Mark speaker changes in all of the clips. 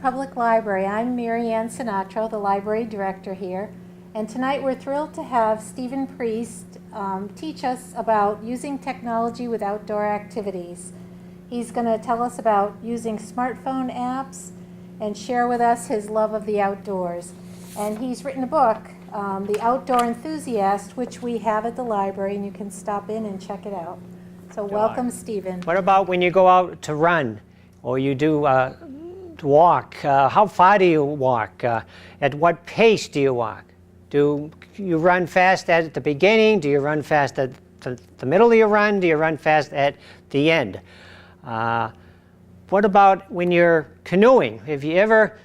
Speaker 1: Public Library. I'm Mary Ann Sinatro, the library director here, and tonight we're thrilled to have Stephen Priest teach us about using technology with outdoor activities. He's going to tell us about using smartphone apps and share with us his love of the outdoors. And he's written a book, The Outdoor Enthusiast, which we have at the library, and you can stop in and check it out. So welcome, Stephen.
Speaker 2: What about when you go out to run or you do walk? How far do you walk? At what pace do you walk? Do you run fast at the beginning? Do you run fast at the middle of your run? Do you run fast at the end? What about when you're canoeing? Have you ever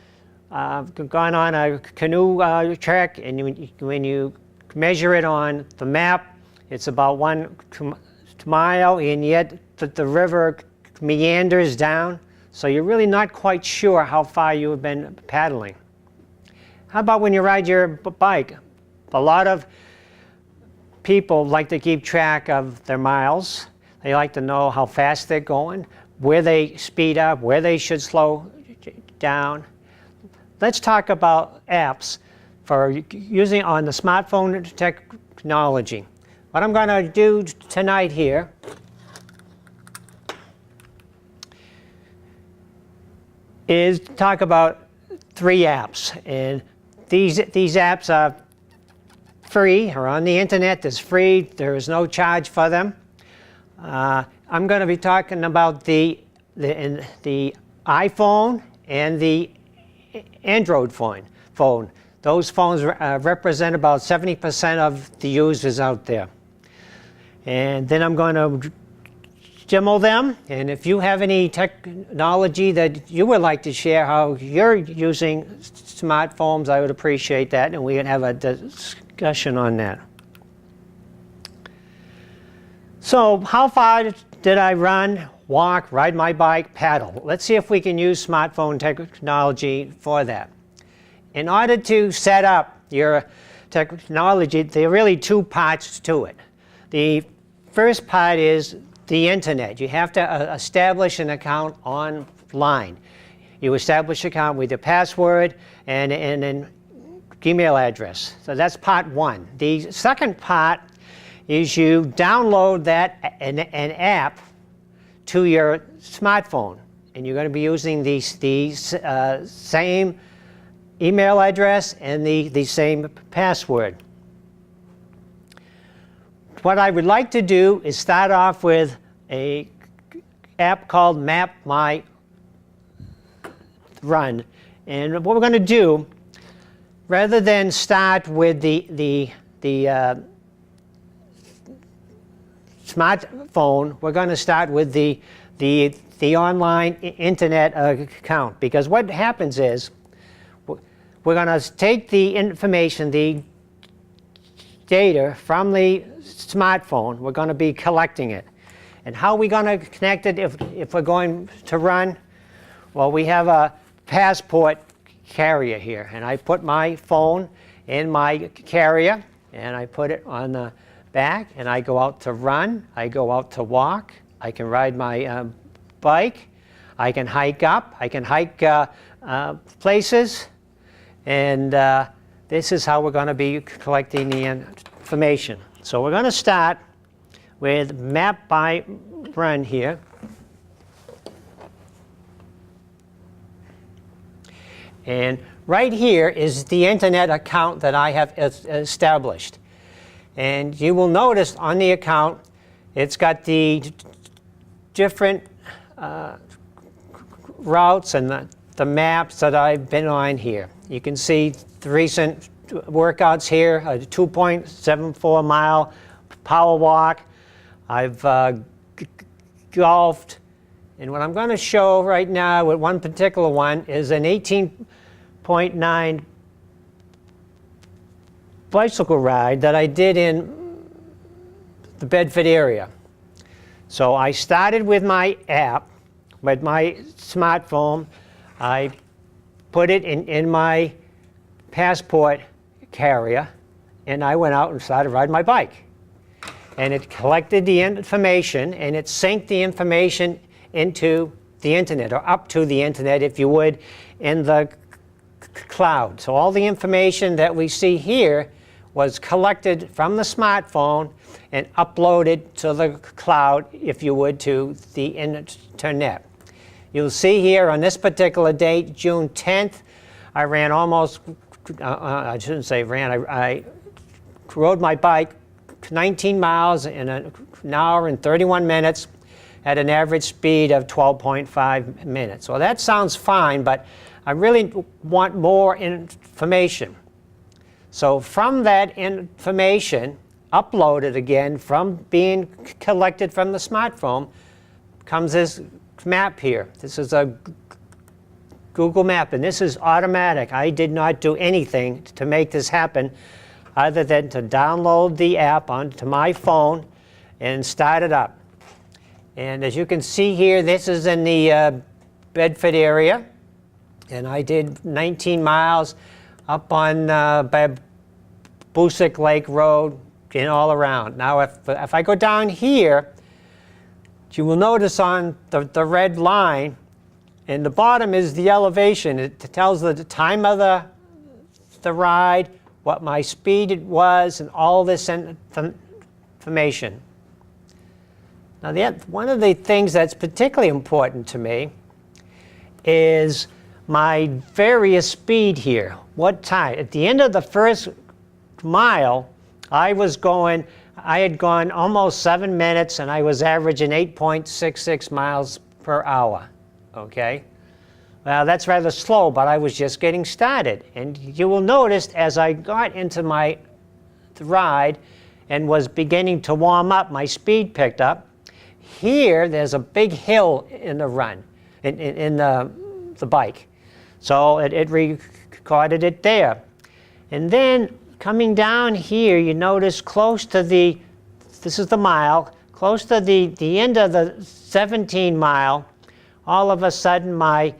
Speaker 2: gone on a canoe trek, and when you measure it on the map, it's about 1 mile, and yet the river meanders down, so you're really not quite sure how far you have been paddling. How about when you ride your bike? A lot of people like to keep track of their miles. They like to know how fast they're going, where they speed up, where they should slow down. Let's talk about apps for using on the smartphone technology. What I'm going to do tonight here is talk about 3 apps, and these apps are free, or on the internet. There's free. There is no charge for them. I'm going to be talking about the iPhone and the Android phone. Those phones represent about 70% of the users out there. And then I'm going to demo them, and if you have any technology that you would like to share how you're using smartphones, I would appreciate that, and we can have a discussion on that. So how far did I run, walk, ride my bike, paddle? Let's see if we can use smartphone technology for that. In order to set up your technology, there are really 2 parts to it. The first part is the internet. You have to establish an account online. You establish an account with your password and an email address. So that's part 1. The second part is you download an app to your smartphone, and you're going to be using the same email address and the same password. What I would like to do is start off with an app called Map My Run. And what we're going to do, rather than start with the smartphone, we're going to start with the online internet account. Because what happens is, we're going to take the information, the data from the smartphone. We're going to be collecting it. And how are we going to connect it if we're going to run? Well, we have a passport carrier here, and I put my phone in my carrier, and I put it on the back, and I go out to run, I go out to walk, I can ride my bike, I can hike up, I can hike places, and this is how we're going to be collecting the information. So we're going to start with Map by Run here. And right here is the internet account that I have established. And you will notice on the account, it's got the different routes and the maps that I've been on here. You can see the recent workouts here, a 2.74 mile power walk. I've golfed, and what I'm going to show right now with one particular one is an 18.9 bicycle ride that I did in the Bedford area. So I started with my app, with my smartphone. I put it in my passport carrier, and I went out and started riding my bike. And it collected the information, and it synced the information into the internet, or up to the internet, if you would, in the cloud. So all the information that we see here was collected from the smartphone and uploaded to the cloud, if you would, to the internet. You'll see here on this particular date, June 10th, I ran almost, I shouldn't say ran, I rode my bike 19 miles in an hour and 31 minutes at an average speed of 12.5 minutes. Well, that sounds fine, but I really want more information. So from that information, uploaded again from being collected from the smartphone, comes this map here. This is a Google map, and this is automatic. I did not do anything to make this happen other than to download the app onto my phone and start it up. And as you can see here, this is in the Bedford area, and I did 19 miles up on Busick Lake Road and all around. Now if I go down here, you will notice on the red line, and the bottom is the elevation. It tells the time of the ride, what my speed it was, and all this information. Now, one of the things that's particularly important to me is my various speed here. What time? At the end of the first mile, I had gone almost 7 minutes, and I was averaging 8.66 miles per hour. Okay? Well, that's rather slow, but I was just getting started. And you will notice as I got into the ride and was beginning to warm up, my speed picked up. Here, there's a big hill in the run, in the bike. So it recorded it there. And then coming down here, you notice close to this is the mile, close to the end of the 17 mile, all of a sudden my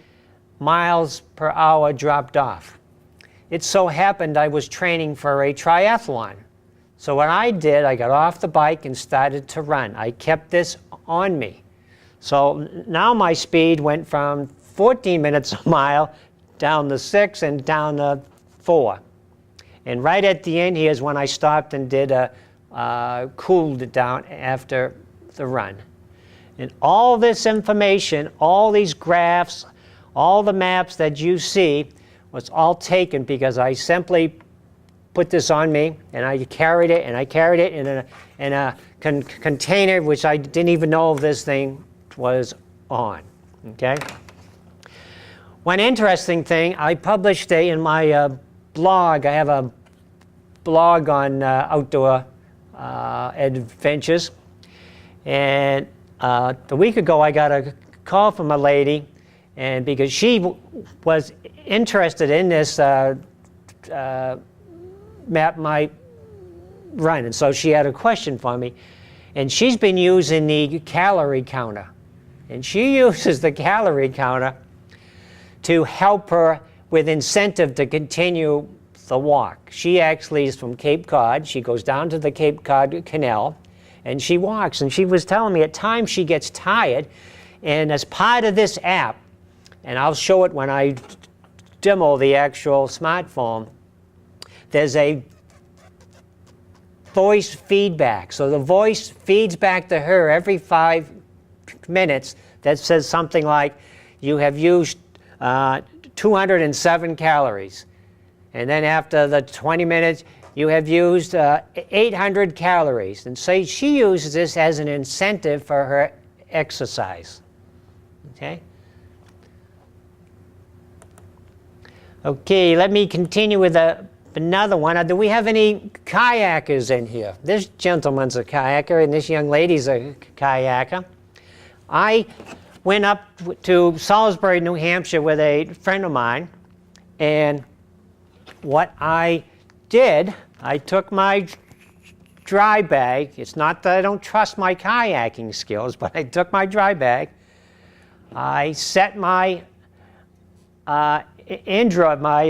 Speaker 2: miles per hour dropped off. It so happened I was training for a triathlon. So what I did, I got off the bike and started to run. I kept this on me. So now my speed went from 14 minutes a mile down to 6 and down to 4. And right at the end here is when I stopped and did cooled down after the run. And all this information, all these graphs, all the maps that you see was all taken because I simply put this on me, and I carried it in a container which I didn't even know this thing was on. Okay. One interesting thing, I published in my blog. I have a blog on outdoor adventures, and a week ago I got a call from a lady, and because she was interested in this map my run, and so she had a question for me, and she's been using the calorie counter, and she uses the calorie counter to help her with incentive to continue the walk. She actually is from Cape Cod. She goes down to the Cape Cod Canal and she walks, and she was telling me at times she gets tired, and as part of this app, and I'll show it when I demo the actual smartphone, there's a voice feedback. So the voice feeds back to her every 5 minutes that says something like, you have used 207 calories. And then after the 20 minutes, you have used 800 calories. And so she uses this as an incentive for her exercise. Okay? Okay, let me continue with another one. Do we have any kayakers in here? This gentleman's a kayaker, and this young lady's a kayaker. I went up to Salisbury, New Hampshire with a friend of mine, and what I did, I took my dry bag. It's not that I don't trust my kayaking skills, but I took my dry bag. I set my Android, my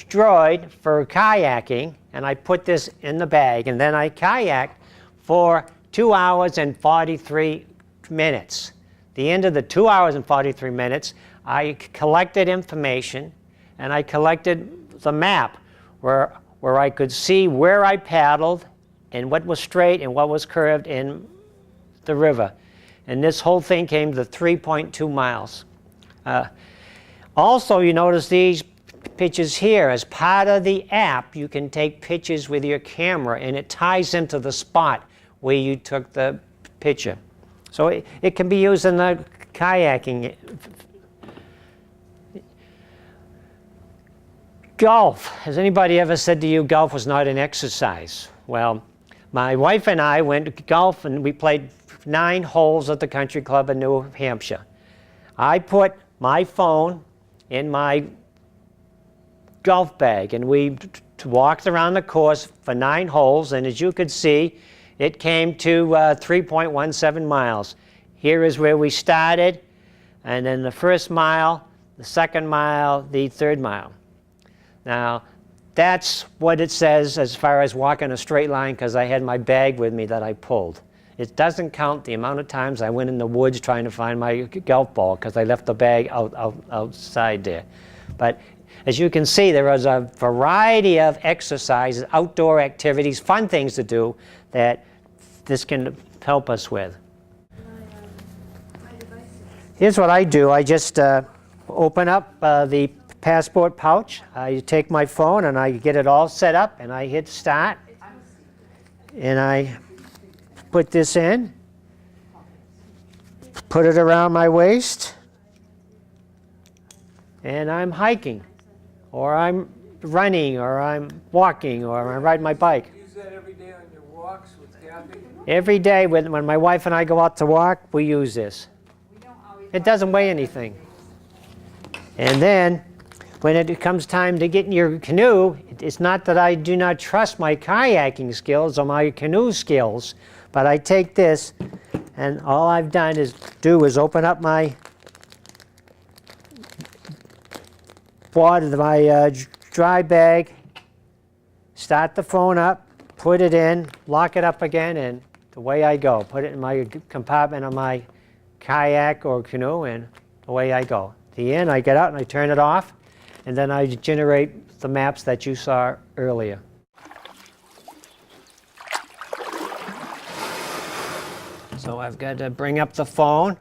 Speaker 2: Droid for kayaking, and I put this in the bag, and then I kayaked for 2 hours and 43 minutes. the end of the 2 hours and 43 minutes, I collected information, and I collected the map where I could see where I paddled and what was straight and what was curved in the river. And this whole thing came to 3.2 miles. Also, you notice these pictures here. As part of the app, you can take pictures with your camera, and it ties into the spot where you took the picture. So it can be used in the kayaking. Golf. Has anybody ever said to you golf was not an exercise? Well, my wife and I went to golf, and we played 9 holes at the country club in New Hampshire. I put my phone in my golf bag, and we walked around the course for 9 holes, and as you could see, it came to 3.17 miles. Here is where we started, and then the first mile, the second mile, the third mile. Now, that's what it says as far as walking a straight line, because I had my bag with me that I pulled. It doesn't count the amount of times I went in the woods trying to find my golf ball, because I left the bag outside there. But as you can see, there is a variety of exercises, outdoor activities, fun things to do that this can help us with. Here's what I do. I just open up the passport pouch. I take my phone and I get it all set up, and I hit start. And I put this in, put it around my waist, and I'm hiking, or I'm running, or I'm walking, or I'm riding my bike.
Speaker 3: Do you use that every day on your walks with Kathy?
Speaker 2: Every day when my wife and I go out to walk, we use this. It doesn't weigh anything. And then when it comes time to get in your canoe, it's not that I do not trust my kayaking skills or my canoe skills, but I take this, and all I've done is open up my dry bag, start the phone up, put it in, lock it up again, and away I go. Put it in my compartment of my kayak or canoe, and away I go. At the end, I get out and I turn it off, and then I generate the maps that you saw earlier. So I've got to bring up the phone.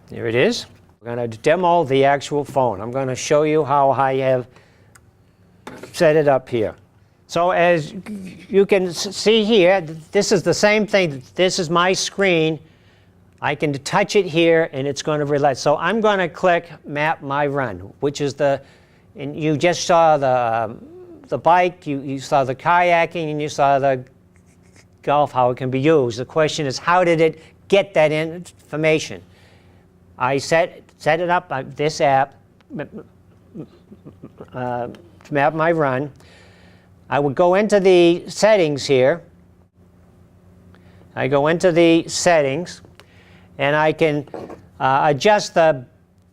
Speaker 2: There it is. We're going to demo the actual phone. I'm going to show you how I have set it up here. So as you can see here, this is the same thing. This is my screen. I can touch it here, and it's going to relay. So I'm going to click Map My Run, which is and you just saw the bike, you saw the kayaking, and you saw the golf, how it can be used. The question is, how did it get that information? I set it up on this app, Map My Run. I would go into the settings here. I go into the settings, and I can adjust the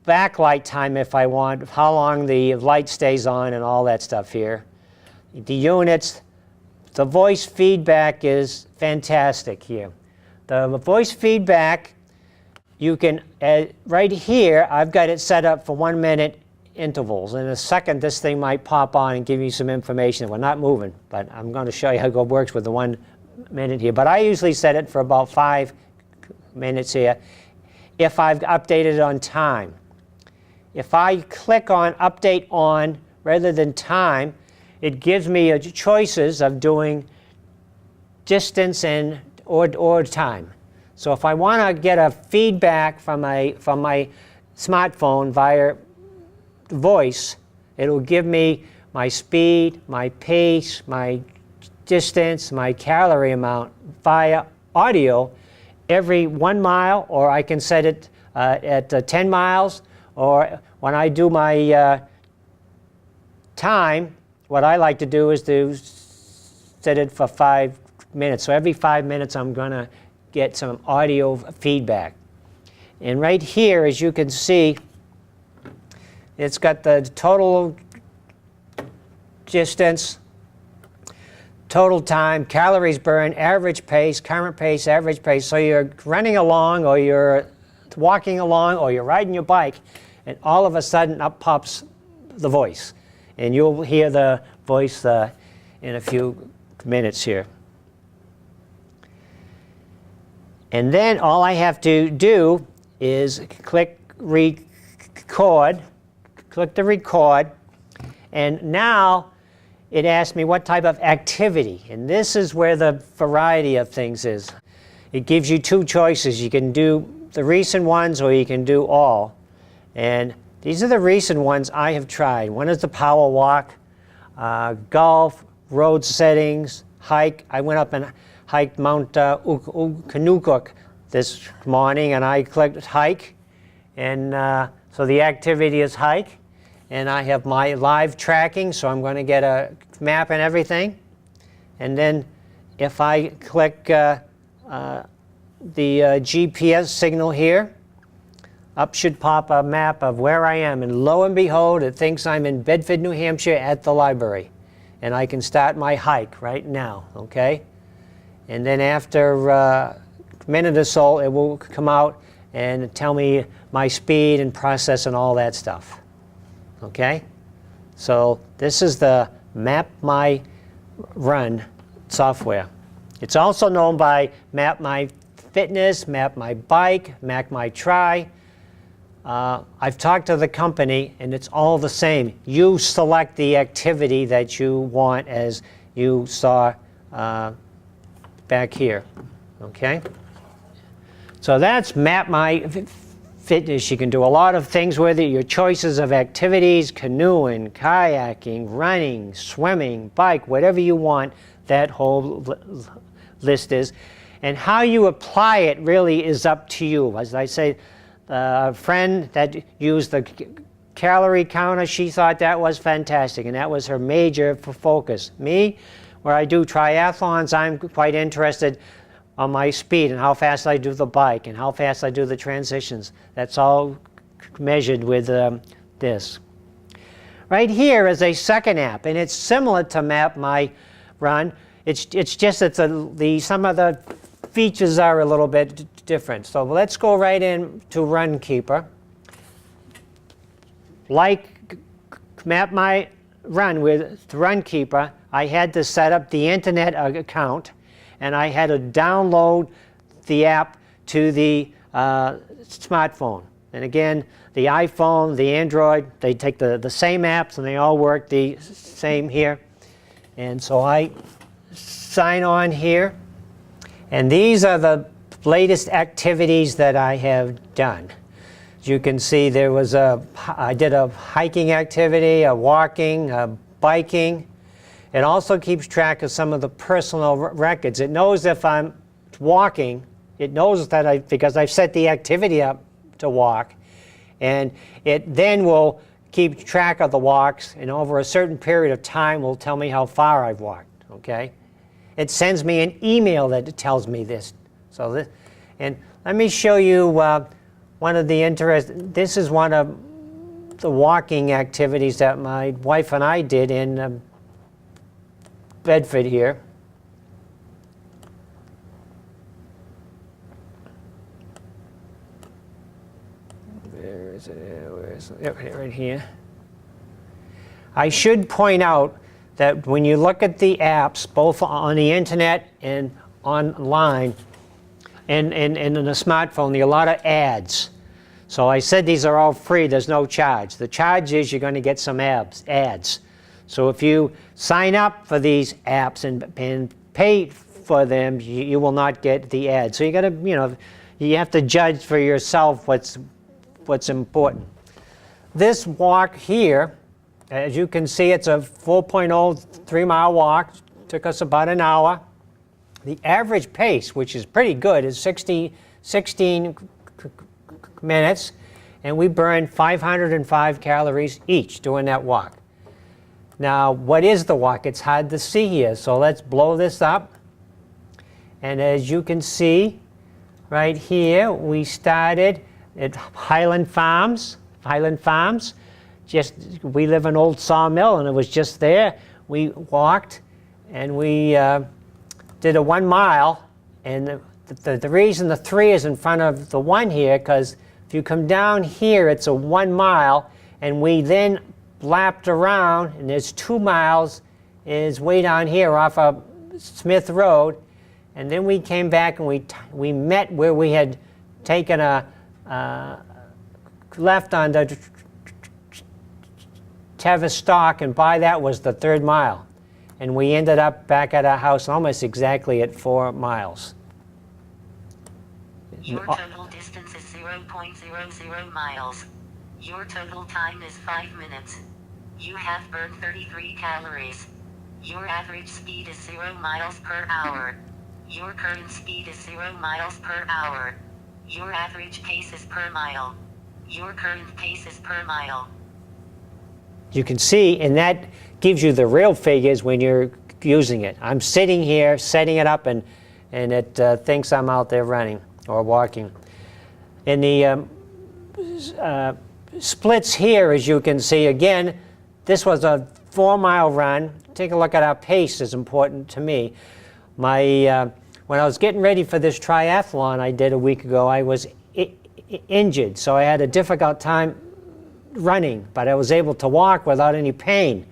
Speaker 2: backlight time if I want, how long the light stays on and all that stuff here. The units, the voice feedback is fantastic here. The voice feedback, you can, right here, I've got it set up for 1 minute intervals. In a second, this thing might pop on and give you some information. We're not moving, but I'm going to show you how it works with the 1 minute here. But I usually set it for about 5 minutes here if I've updated it on time. If I click on Update On rather than time, it gives me choices of doing distance and or time. So if I want to get a feedback from my smartphone via voice, it'll give me my speed, my pace, my distance, my calorie amount via audio every 1 mile, or I can set it at 10 miles, or when I do my time, what I like to do is to set it for 5 minutes. So every 5 minutes I'm going to get some audio feedback. And right here, as you can see, it's got the total distance, total time, calories burned, average pace, current pace, average pace. So you're running along or you're walking along or you're riding your bike, and all of a sudden up pops the voice. And you'll hear the voice in a few minutes here. And then all I have to do is click record, click the record, and now it asks me what type of activity. And this is where the variety of things is. It gives you two choices. You can do the recent ones or you can do all. And these are the recent ones I have tried. One is the power walk, golf, road settings, hike. I went up and hiked Mount Ukanukuk this morning, and I clicked hike. And so the activity is hike. And I have my live tracking, so I'm going to get a map and everything. And then if I click the GPS signal here, up should pop a map of where I am. And lo and behold, it thinks I'm in Bedford, New Hampshire at the library. And I can start my hike right now, okay? And then after a minute or so, it will come out and tell me my speed and process and all that stuff. Okay? So this is the Map My Run software. It's also known by Map My Fitness, Map My Bike, Map My Try. I've talked to the company and it's all the same. You select the activity that you want, as you saw back here. Okay? So that's Map My Fitness. You can do a lot of things with it. Your choices of activities, canoeing, kayaking, running, swimming, bike, whatever you want, that whole list is. And how you apply it really is up to you. As I say, a friend that used the calorie counter, she thought that was fantastic, and that was her major focus. Me, where I do triathlons, I'm quite interested on my speed and how fast I do the bike and how fast I do the transitions. That's all measured with this. Right here is a second app, and it's similar to Map My Run. It's just that some of the features are a little bit different. So let's go right in to Runkeeper. Like Map My Run with Runkeeper, I had to set up the internet account, and I had to download the app to the smartphone. And again, the iPhone, the Android, they take the same apps and they all work the same here. And so I sign on here. And these are the latest activities that I have done. As you can see, I did a hiking activity, a walking, a biking. It also keeps track of some of the personal records. It knows if I'm walking, it knows that because I've set the activity up to walk, and it then will keep track of the walks, and over a certain period of time will tell me how far I've walked, okay? It sends me an email that tells me this. And let me show you one of the this is one of the walking activities that my wife and I did in Bedford here. Where is it? Yep, right here. I should point out that when you look at the apps, both on the internet and online, and in the smartphone, there are a lot of ads. So I said these are all free, there's no charge. The charge is you're going to get some ads. So if you sign up for these apps and pay for them, you will not get the ads. So you got to, you have to judge for yourself what's important. This walk here, as you can see, it's a 4.0 3-mile walk. Took us about an hour. The average pace, which is pretty good, is 16 minutes, and we burned 505 calories each doing that walk. Now, what is the walk? It's hard to see here, so let's blow this up. And as you can see, right here, we started at Highland Farms. We live in Old Sawmill, and it was just there. We walked, and we did a 1 mile, and the reason the 3 is in front of the 1 here, because if you come down here, it's a 1 mile, and we then lapped around, and there's 2 miles is way down here off of Smith Road, and then we came back and we met where we had taken a left on the Tavistock, and by that was the 3rd mile. And we ended up back at our house almost exactly at 4 miles.
Speaker 4: Your total distance is 0.00 miles. Your total time is 5 minutes. You have burned 33 calories. Your average speed is 0 miles per hour. Your current speed is 0 miles per hour. Your average pace is per mile. Your current pace is per mile.
Speaker 2: You can see, and that gives you the real figures when you're using it. I'm sitting here, setting it up, and it thinks I'm out there running or walking. In the splits here, as you can see, again, this was a 4-mile run. Take a look at our pace is important to me. When I was getting ready for this triathlon I did a week ago, I was injured, so I had a difficult time running, but I was able to walk without any pain.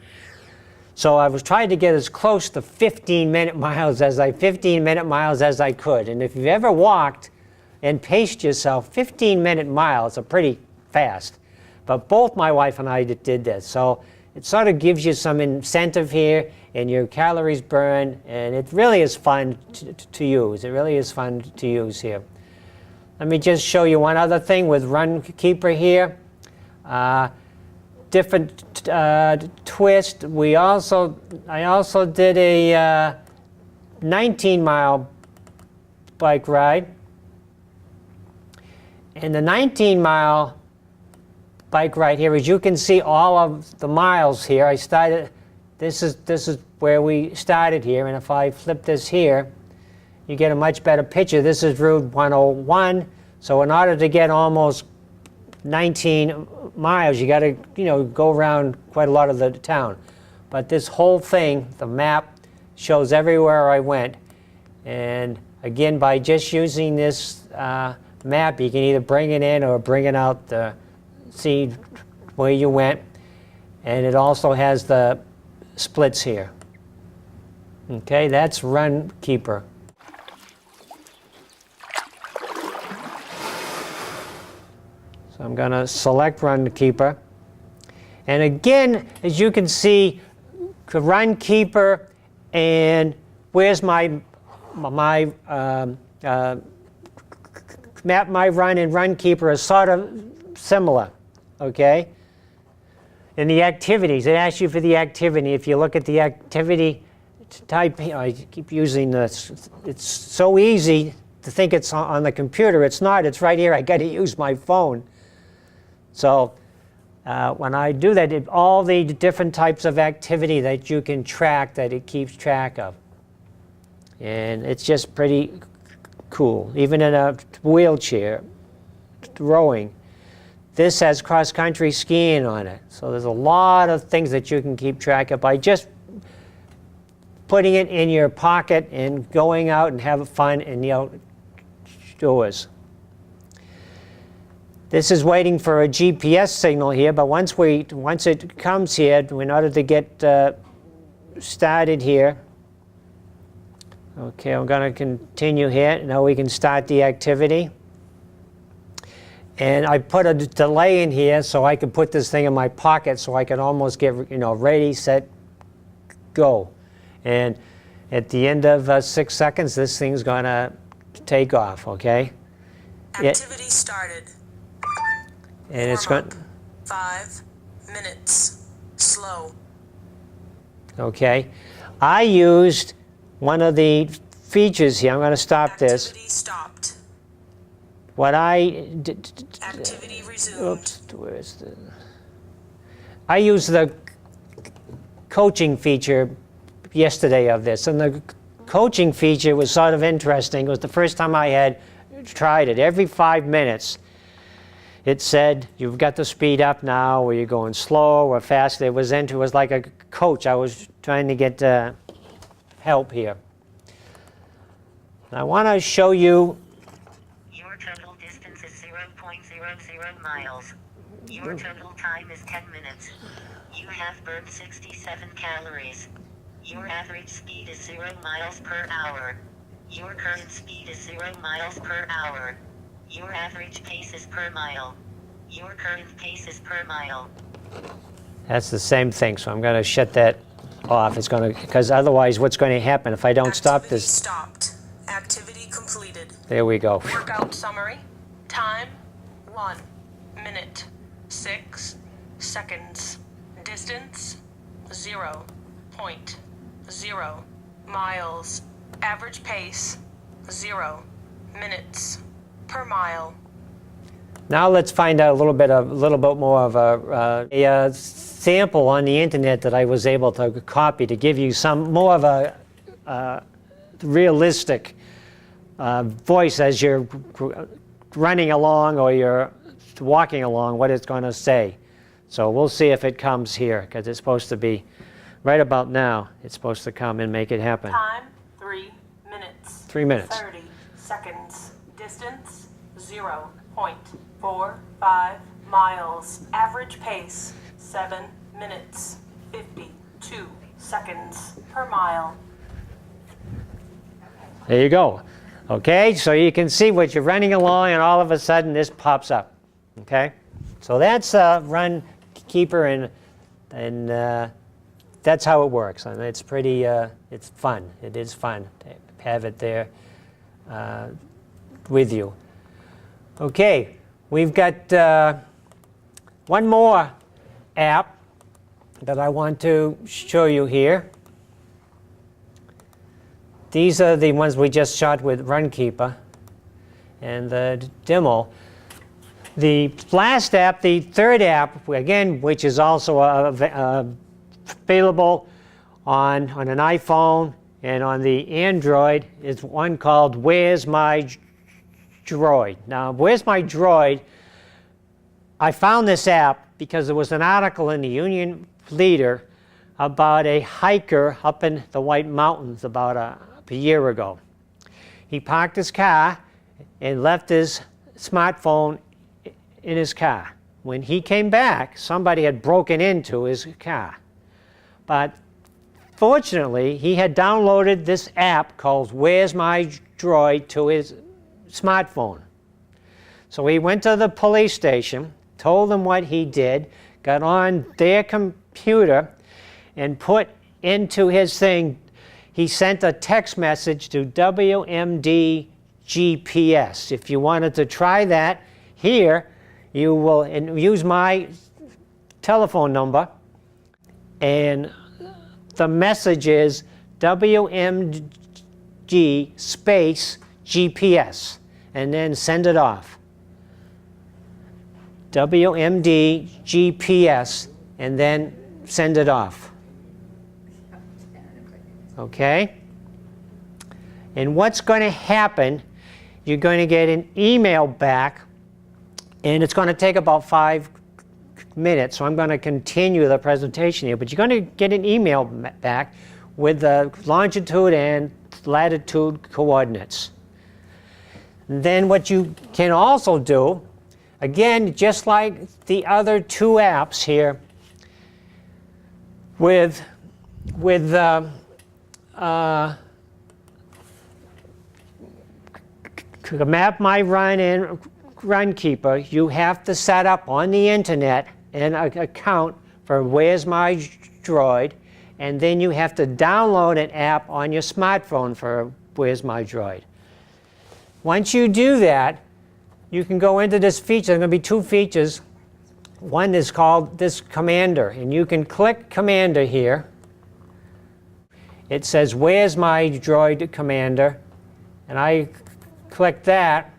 Speaker 2: So I was trying to get as close to 15-minute miles as I could. And if you've ever walked and paced yourself, 15-minute miles are pretty fast. But both my wife and I did this. So it sort of gives you some incentive here, and your calories burn, and it really is fun to use. It really is fun to use here. Let me just show you one other thing with Runkeeper here. Different twist. I also did a 19-mile bike ride. And the 19-mile bike ride here, as you can see all of the miles here, I started, this is where we started here, and if I flip this here, you get a much better picture. This is Route 101, so in order to get almost 19 miles, you got to, go around quite a lot of the town. But this whole thing, the map, shows everywhere I went. And again, by just using this map, you can either bring it in or bring it out to see where you went. And it also has the splits here. Okay, that's Runkeeper. So I'm going to select Runkeeper. And again, as you can see, Runkeeper and where's my Map My Run and Runkeeper are sort of similar, okay? In the activities, it asks you for the activity. If you look at the activity type, I keep using this. It's so easy to think it's on the computer. It's not. It's right here. I got to use my phone. So when I do that, all the different types of activity that you can track, that it keeps track of. And it's just pretty cool. Even in a wheelchair, rowing. This has cross-country skiing on it. So there's a lot of things that you can keep track of by just putting it in your pocket and going out and have fun in the outdoors. This is waiting for a GPS signal here, but once it comes here, in order to get started here, okay, I'm going to continue here. Now we can start the activity. And I put a delay in here so I could put this thing in my pocket so I could almost get, ready, set, go. And at the end of 6 seconds, this thing's going to take off, okay?
Speaker 5: Activity started.
Speaker 2: And it's going.
Speaker 5: 5 minutes. Slow.
Speaker 2: Okay. I used one of the features here. I'm going to stop this.
Speaker 5: Activity stopped.
Speaker 2: What I did.
Speaker 5: Activity resumed.
Speaker 2: Oops, where's the. I used the coaching feature yesterday of this, and the coaching feature was sort of interesting. It was the first time I had tried it. Every 5 minutes, it said, you've got to speed up now, or you're going slow or fast. It was like a coach. I was trying to get help here. I want to show you.
Speaker 4: Your total distance is 0.00 miles. Your total time is 10 minutes. You have burned 67 calories. Your average speed is 0 miles per hour. Your current speed is 0 miles per hour. Your average pace is per mile. Your current pace is per mile.
Speaker 2: That's the same thing, so I'm going to shut that off. It's going to, because otherwise what's going to happen if I don't stop
Speaker 5: Activity
Speaker 2: this?
Speaker 5: stopped. Activity completed.
Speaker 2: There we go.
Speaker 5: Workout summary. Time 1 minute 6 seconds. Distance 0.0 miles. Average pace 0 minutes per mile.
Speaker 2: Now let's find out a little bit more of a sample on the internet that I was able to copy to give you some more of a realistic voice as you're running along or you're walking along, what it's going to say. So we'll see if it comes here, because it's supposed to be right about now. It's supposed to come and make it happen.
Speaker 5: Time 3 minutes.
Speaker 2: 3 minutes.
Speaker 5: 30 seconds. Distance 0.45 miles. Average pace 7 minutes 52 seconds per mile.
Speaker 2: There you go. Okay, so you can see what you're running along, and all of a sudden this pops up. Okay, so that's Run Keeper, and that's how it works. And it's pretty, it's fun. It is fun to have it there with you. Okay, we've got one more app that I want to show you here. These are the ones we just shot with Runkeeper and the demo. The last app, the third app, again, which is also available on an iPhone and on the Android, is one called Where's My Droid. Now, Where's My Droid, I found this app because there was an article in the Union Leader about a hiker up in the White Mountains about a year ago. He parked his car and left his smartphone in his car. When he came back, somebody had broken into his car. But fortunately, he had downloaded this app called Where's My Droid to his smartphone. So he went to the police station, told them what he did, got on their computer, and put into his thing, he sent a text message to WMD GPS. If you wanted to try that, here you will use my telephone number, and the message is WMD space GPS, and then send it off. WMD GPS, and then send it off. Okay? And what's going to happen, you're going to get an email back, and it's going to take about 5 minutes, so I'm going to continue the presentation here, but you're going to get an email back with the longitude and latitude coordinates. Then what you can also do, again, just like the other two apps here, with Map My Run and Runkeeper, you have to set up on the internet an account for Where's My Droid, and then you have to download an app on your smartphone for Where's My Droid. Once you do that, you can go into this feature. There are going to be two features. One is called this Commander, and you can click Commander here. It says, Where's My Droid Commander? And I click that,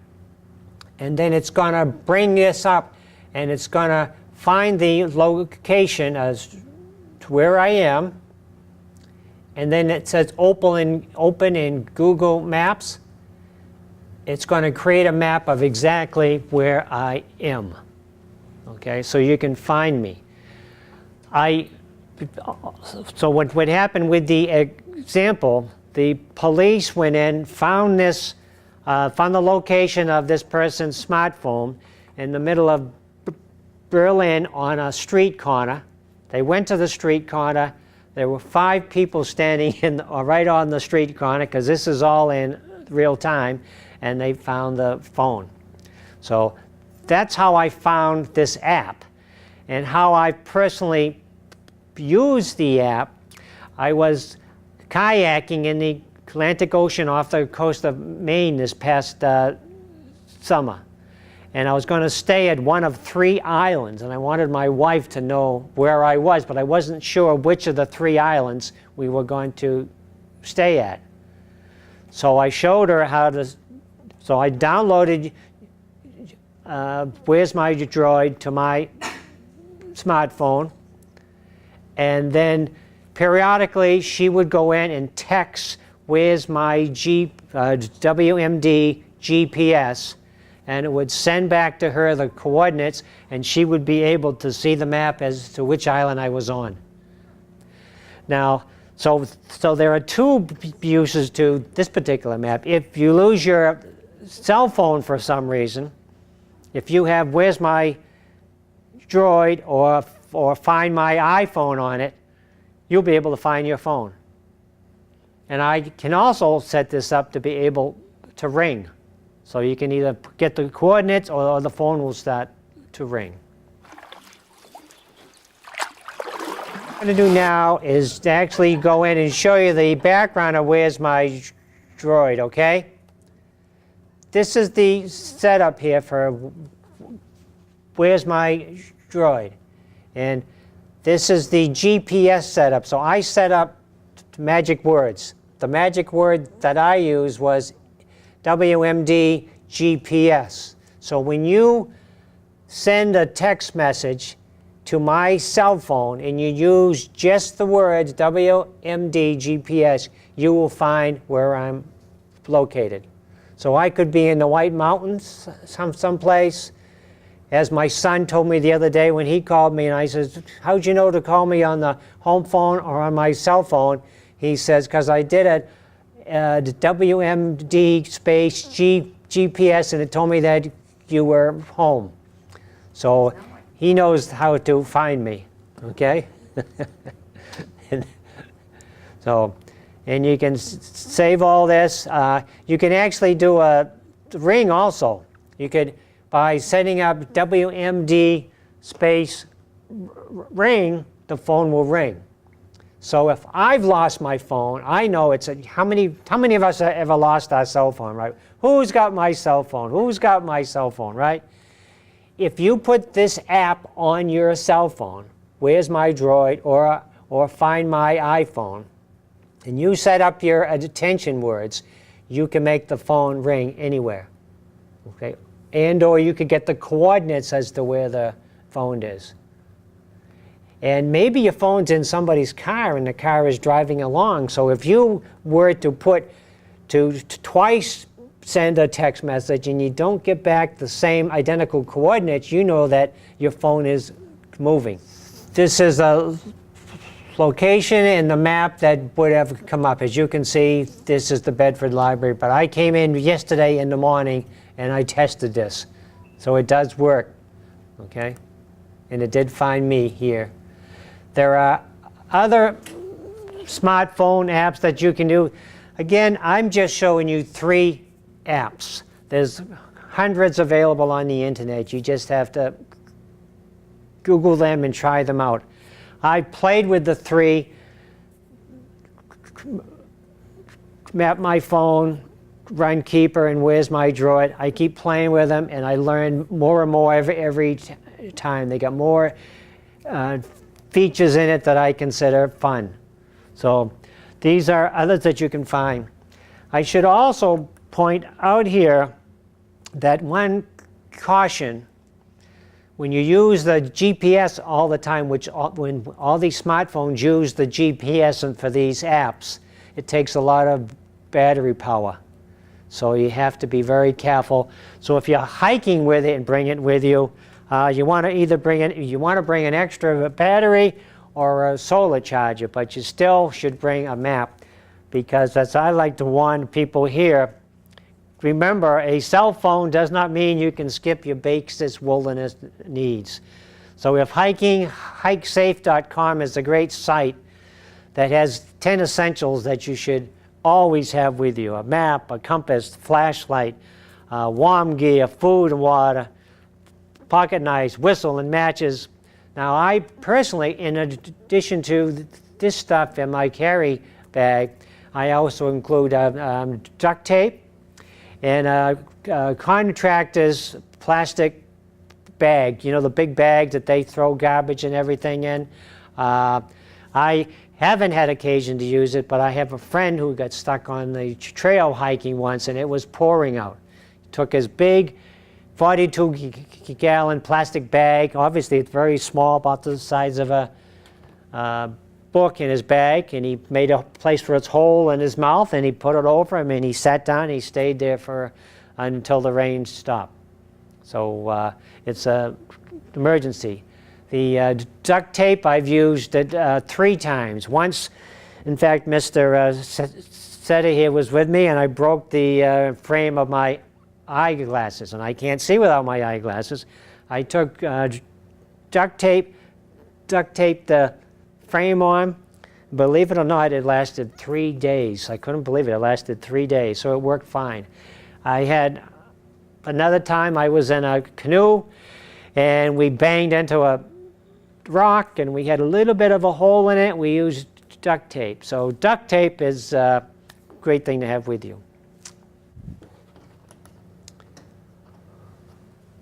Speaker 2: and then it's going to bring this up, and it's going to find the location as to where I am, and then it says open in Google Maps. It's going to create a map of exactly where I am. Okay, so you can find me. So what would happen with the example, the police went in, found this, found the location of this person's smartphone in the middle of Berlin on a street corner. They went to the street corner. There were 5 people standing right on the street corner, because this is all in real time, and they found the phone. So that's how I found this app. And how I personally used the app, I was kayaking in the Atlantic Ocean off the coast of Maine this past summer. And I was going to stay at one of 3 islands, and I wanted my wife to know where I was, but I wasn't sure which of the 3 islands we were going to stay at. So I showed her how to, so I downloaded Where's My Droid to my smartphone, and then periodically she would go in and text Where's My WMD GPS, and it would send back to her the coordinates, and she would be able to see the map as to which island I was on. Now, so there are 2 uses to this particular map. If you lose your cell phone for some reason, if you have Where's My Droid or Find My iPhone on it, you'll be able to find your phone. And I can also set this up to be able to ring. So you can either get the coordinates or the phone will start to ring. What I'm going to do now is to actually go in and show you the background of Where's My Droid, okay? This is the setup here for Where's My Droid. And this is the GPS setup. So I set up magic words. The magic word that I used was WMD GPS. So when you send a text message to my cell phone and you use just the words WMD GPS, you will find where I'm located. So I could be in the White Mountains someplace. As my son told me the other day when he called me, and I said, how'd you know to call me on the home phone or on my cell phone? He says, because I did it WMD space GPS, and it told me that you were home. So he knows how to find me, okay? And you can save all this. You can actually do a ring also. You could, by setting up WMD space ring, the phone will ring. So if I've lost my phone, I know it's how many of us have ever lost our cell phone, right? Who's got my cell phone? Who's got my cell phone, right? If you put this app on your cell phone, Where's My Droid or Find My iPhone, and you set up your attention words, you can make the phone ring anywhere, okay? And or you could get the coordinates as to where the phone is. And maybe your phone's in somebody's car and the car is driving along. So if you were to twice send a text message and you don't get back the same identical coordinates, you know that your phone is moving. This is a location in the map that would have come up. As you can see, this is the Bedford Library, but I came in yesterday in the morning and I tested this. So it does work, okay? And it did find me here. There are other smartphone apps that you can do. Again, I'm just showing you 3 apps. There's hundreds available on the internet. You just have to Google them and try them out. I played with the 3, Map My Phone, Runkeeper, and Where's My Droid. I keep playing with them, and I learn more and more every time. They got more features in it that I consider fun. So these are others that you can find. I should also point out here that one caution: when you use the GPS all the time, when all these smartphones use the GPS and for these apps, it takes a lot of battery power. So you have to be very careful. So if you're hiking with it and bring it with you, you want to either bring an extra battery or a solar charger, but you still should bring a map. because as I like to warn people here, remember, a cell phone does not mean you can skip your basic wilderness needs. So if hikesafe.com is a great site that has 10 essentials that you should always have with you: a map, a compass, flashlight, warm gear, food and water, pocket knives, whistle, and matches. Now, I personally, in addition to this stuff in my carry bag, I also include duct tape and a contractor's plastic bag, you know, the big bag that they throw garbage and everything in. I haven't had occasion to use it, but I have a friend who got stuck on the trail hiking once, and it was pouring out. He took his big 42-gallon plastic bag. Obviously, it's very small, about the size of a book, in his bag, and he made a place for its hole in his mouth, and he put it over him, and he sat down, and he stayed there until the rain stopped. So it's an emergency. The duct tape, I've used it 3 times. Once, in fact, Mr. Seta here was with me, and I broke the frame of my eyeglasses, and I can't see without my eyeglasses. I took duct taped the frame on. Believe it or not, it lasted 3 days. I couldn't believe it. It lasted 3 days, so it worked fine. I had another time I was in a canoe, and we banged into a rock, and we had a little bit of a hole in it. We used duct tape. So duct tape is a great thing to have with you.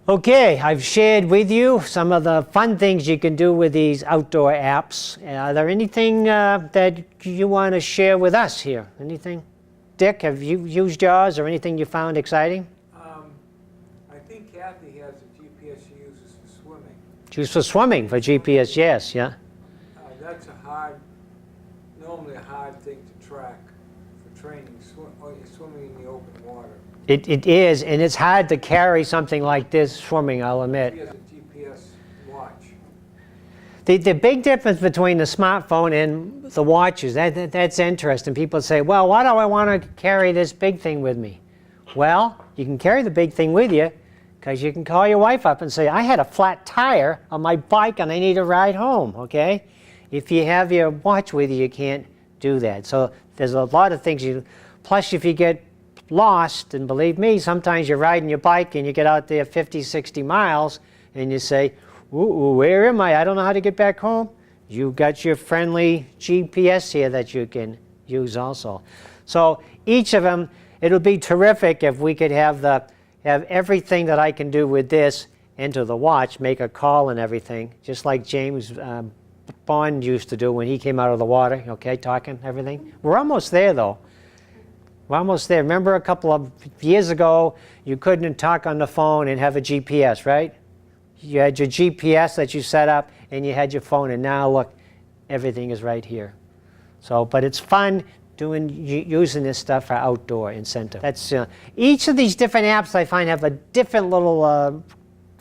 Speaker 2: Okay, I've shared with you some of the fun things you can do with these outdoor apps. Are there anything that you want to share with us here? Anything? Dick, have you used yours, or anything you found exciting?
Speaker 3: I think Kathy has a GPS she uses for swimming.
Speaker 2: Used for swimming, for GPS, yes, yeah.
Speaker 3: That's normally a hard thing to track for training, or you're swimming in the open water.
Speaker 2: It is, and it's hard to carry something like this swimming, I'll admit.
Speaker 3: She has a GPS watch.
Speaker 2: The big difference between the smartphone and the watches, that's interesting. People say, well, why do I want to carry this big thing with me? Well, you can carry the big thing with you because you can call your wife up and say, I had a flat tire on my bike and I need a ride home, okay? If you have your watch with you, you can't do that. So there's a lot of things plus if you get lost, and believe me, sometimes you're riding your bike and you get out there 50, 60 miles and you say, ooh, where am I? I don't know how to get back home. You've got your friendly GPS here that you can use also. So each of them, it'll be terrific if we could have everything that I can do with this into the watch, make a call and everything, just like James Bond used to do when he came out of the water, okay, talking, everything. We're almost there, though. We're almost there. Remember a couple of years ago, you couldn't talk on the phone and have a GPS, right? You had your GPS that you set up, and you had your phone, and now look, everything is right here. So, but it's fun using this stuff for outdoor incentive. That's each of these different apps I find have a different little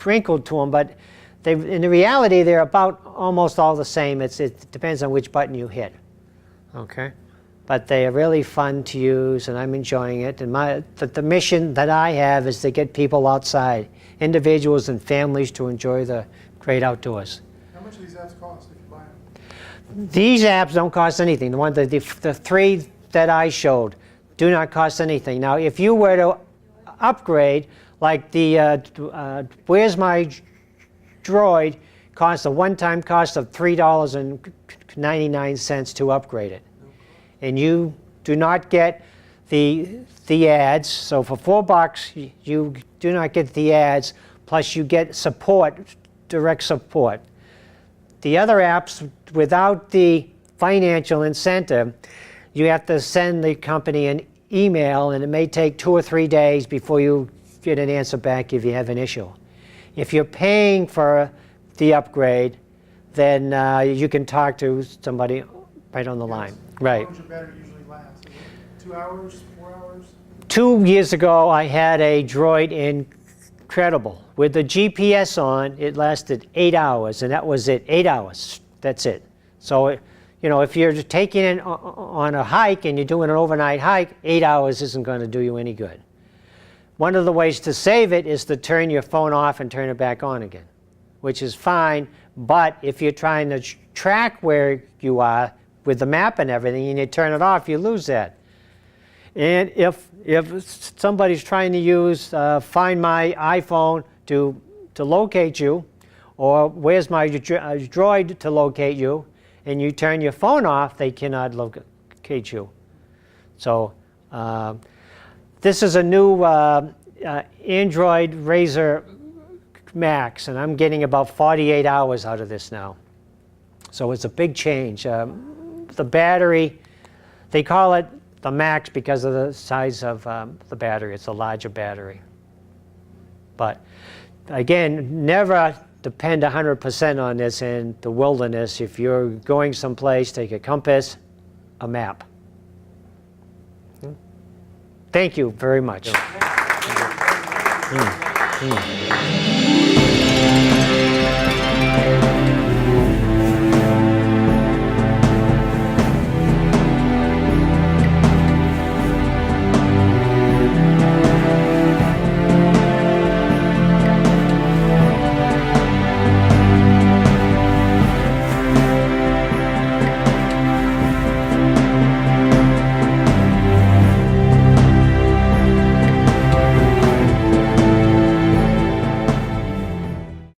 Speaker 2: wrinkle to them, but in the reality they're about almost all the same. It depends on which button you hit. Okay. But they are really fun to use, and I'm enjoying it. And the mission that I have is to get people outside, individuals and families, to enjoy the great outdoors.
Speaker 6: How much do these apps cost if you buy them?
Speaker 2: These apps don't cost anything. The 3 that I showed do not cost anything. Now, if you were to upgrade, like the Where's My Droid costs a one-time cost of $3.99 to upgrade it. And you do not get the ads. So for $4, you do not get the ads, plus you get support, direct support. The other apps, without the financial incentive, you have to send the company an email, and it may take 2 or 3 days before you get an answer back if you have an issue. If you're paying for the upgrade, then you can talk to somebody right on the line. Right.
Speaker 6: How long does your battery usually last? Is it 2 hours, 4 hours?
Speaker 2: 2 years ago, I had a Droid Incredible. With the GPS on, it lasted 8 hours, and that was it. 8 hours. That's it. So you know, if you're taking it on a hike and you're doing an overnight hike, 8 hours isn't going to do you any good. One of the ways to save it is to turn your phone off and turn it back on again, which is fine. But if you're trying to track where you are with the map and everything and you turn it off, you lose that. And if somebody's trying to use Find My iPhone to locate you, or Where's My Droid to locate you, and you turn your phone off, they cannot locate you. So this is a new Android Razr Max, and I'm getting about 48 hours out of this now. So it's a big change. The battery, they call it the Max because of the size of the battery. It's a larger battery. But again, never depend 100% on this in the wilderness. If you're going someplace, take a compass, a map. Thank you very much.